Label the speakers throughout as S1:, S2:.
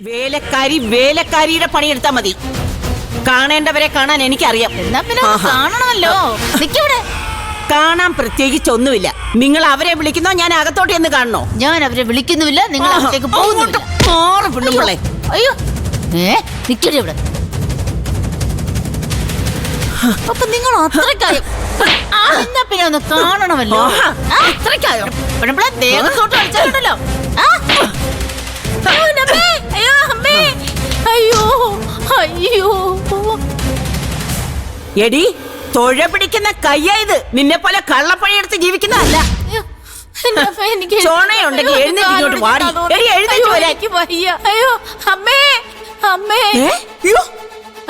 S1: വേലക്കാരി വേലക്കാരിയുടെ പണിയെടുത്താ മതി. കാണേണ്ടവരെ കാണാൻ എനിക്കറിയാം.
S2: എന്നാ പിന്നെ കാണണമല്ലോ. നിക്കവിടെ.
S1: കാണാൻ പ്രത്യേകിച്ചൊന്നുമില്ല. നിങ്ങൾ അവരെ വിളിക്കുന്നോ ഞാൻ അകത്തോട്ട് എന്ന് കാണണോ?
S2: ഞാൻ അവരെ വിളിക്കുന്നുമില്ല, നിങ്ങൾ അകത്തേക്ക് പോകുന്നുമില്ല. അയ്യോ നിക്കടി ഇവിടെ. അപ്പൊ നിങ്ങൾ അത്രക്കായോ? എന്നാ പിന്നെ ഒന്ന് കാണണമല്ലോ. അത്രക്കായോ? ദേഹത്തോട്ട് കളിച്ചാലുണ്ടല്ലോ. അയ്യോ അയ്യോ.
S1: എടി തൊഴ പിടിക്കുന്ന കയ്യായത്. നിന്നെ പോലെ കള്ളപ്പണിയെടുത്ത് ജീവിക്കുന്നതല്ല. ചോണയുണ്ടെങ്കിൽ എഴുന്നേറ്റ് വാടി. എഴുന്നേറ്റ് വരാൻ.
S2: അയ്യോ അമ്മേ അമ്മേ.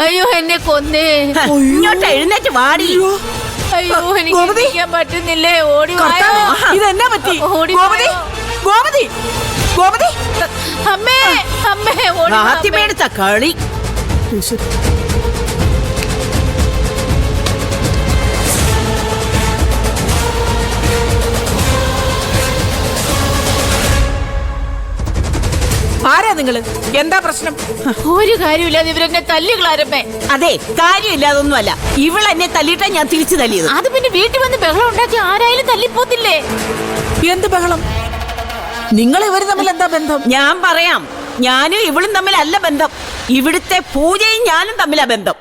S2: അയ്യോ എന്നെ കൊന്നേ.
S1: ഇങ്ങോട്ട് എഴുന്നേറ്റ് വാടി.
S2: അയ്യോ എനിക്ക് ഇരിക്കാൻ പറ്റുന്നില്ലേ. ഓടി
S1: ഇതെന്നാ പറ്റി? ഗോപതി ഗോപതി ഗോപതി.
S2: അമ്മേ അമ്മേ.
S1: ആദ്യമേടുത്ത കളി.
S3: ആരാ നിങ്ങള്? എന്താ പ്രശ്നം?
S2: ഒരു കാര്യമില്ലാതെ ഇവരെന്നെ തല്ലികളാരമ്മേ.
S1: അതെ, കാര്യമില്ലാതൊന്നുമല്ല. ഇവളെന്നെ തല്ലിയിട്ടാ ഞാൻ തിരിച്ചു തല്ലിയത്.
S2: അത് പിന്നെ വീട്ടിൽ വന്ന് ബഹളം ഉണ്ടാക്കി ആരായാലും തല്ലിപ്പോത്തില്ലേ?
S3: എന്ത് ബഹളം? നിങ്ങൾ ഇവര് തമ്മിൽ എന്താ ബന്ധം?
S1: ഞാൻ പറയാം. ഞാനും ഇവളും തമ്മിലല്ല ബന്ധം. ഇവിടുത്തെ പൂജയും ഞാനും തമ്മിലാ ബന്ധം.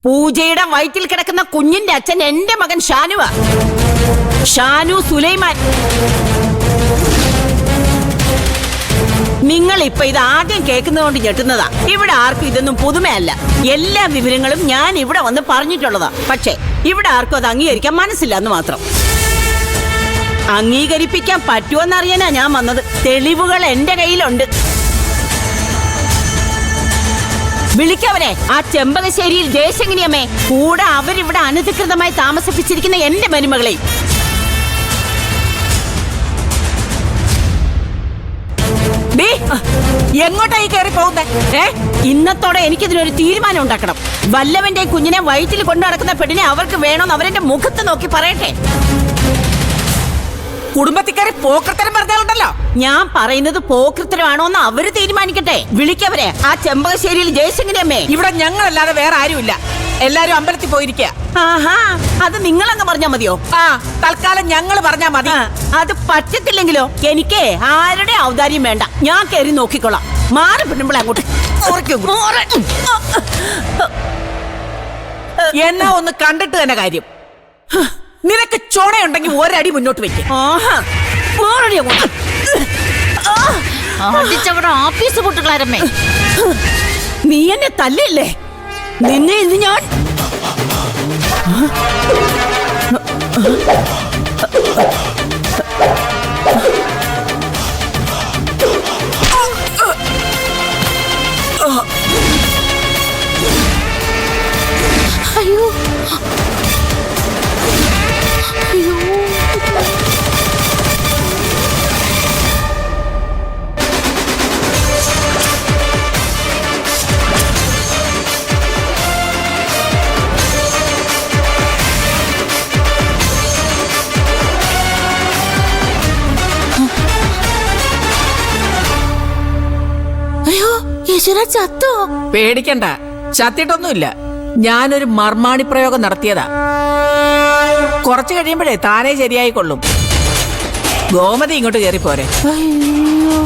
S1: പൂജയുടെ വയറ്റിൽ കിടക്കുന്ന കുഞ്ഞിന്റെ അച്ഛൻ എന്റെ മകൻ ഷാനുവാ. ഷാനു സുലൈമാൻ. നിങ്ങൾ ഇപ്പൊ ഇത് ആദ്യം കേൾക്കുന്നതുകൊണ്ട് ഞെട്ടുന്നതാ. ഇവിടെ ആർക്കും ഇതൊന്നും പുതുമയല്ല. എല്ലാ വിവരങ്ങളും ഞാൻ ഇവിടെ വന്ന് പറഞ്ഞിട്ടുള്ളതാ. പക്ഷേ ഇവിടെ ആർക്കും അത് അംഗീകരിക്കാൻ മനസ്സില്ല എന്ന് മാത്രം. അംഗീകരിപ്പിക്കാൻ പറ്റുമെന്നറിയാനാ ഞാൻ വന്നത്. തെളിവുകൾ എന്റെ കയ്യിലുണ്ട്. വിളിക്കവരെ. ആ ചെമ്പകശ്ശേരിയിൽ ജയശങ്കിനിയമ്മേ, കൂടെ അവരിവിടെ അനധികൃതമായി താമസിപ്പിച്ചിരിക്കുന്ന എന്റെ മരുമകളെ.
S3: എങ്ങോട്ടായി കയറി പോകുന്നേ?
S1: ഇന്നത്തോടെ എനിക്കിതിനൊരു തീരുമാനം ഉണ്ടാക്കണം. വല്ലവന്റെ കുഞ്ഞിനെ വയറ്റിൽ കൊണ്ടു നടക്കുന്ന പെണ്ണിനെ അവർക്ക് വേണമെന്ന് അവരെന്റെ മുഖത്ത് നോക്കി പറയട്ടെ.
S3: കുടുംബത്തിക്കാരെ പോക്കൃത്തരം പറഞ്ഞാലുണ്ടല്ലോ.
S1: ഞാൻ പറയുന്നത് പോക്കൃത്തരമാണോന്ന് അവര് തീരുമാനിക്കട്ടെ. വിളിക്കവരെ. ആ ചെമ്പകശ്ശേരിയിൽ ജയശങ്കിനിയമ്മേ.
S3: ഇവിടെ ഞങ്ങളല്ലാതെ വേറെ ആരുമില്ല. എല്ലാരും അമ്പലത്തിൽ പോയിരിക്കുക.
S1: ആഹാ, അത് നിങ്ങളങ്ങ് പറഞ്ഞാ മതിയോ?
S3: തൽക്കാലം ഞങ്ങൾ പറഞ്ഞാ മതി.
S1: അത് പറ്റത്തില്ലെങ്കിലോ? എനിക്ക് ആരുടെ ഔദാര്യം വേണ്ട. ഞാൻ കയറി നോക്കിക്കൊള്ളാം. മാറി പെണ്ണുമ്പോൾ അങ്ങോട്ട്.
S3: എന്നാ ഒന്ന് കണ്ടിട്ട് തന്നെ കാര്യം. നിനക്ക് ചോണയുണ്ടെങ്കിൽ ഒരടി മുന്നോട്ട് വെക്കും.
S2: അടിച്ചവിടെ ആഫീസ് പൊട്ടുകളാരമ്മേ.
S1: നീ എന്നെ തല്ലില്ലേ? നിന്നെ ഇന്ന് ഞാൻ
S2: അയ്യോ അയ്യോ. അയ്യോ യേശുരാ ചത്തോ?
S3: പേടിക്കണ്ട, ചത്തിട്ടൊന്നുമില്ല. ഞാനൊരു മർമാണി പ്രയോഗം നടത്തിയതാ. കുറച്ചു കഴിയുമ്പോഴേ താനേ ശരിയായിക്കൊള്ളും. ഗോമതി ഇങ്ങോട്ട് കയറി പോരെ.
S2: അയ്യോ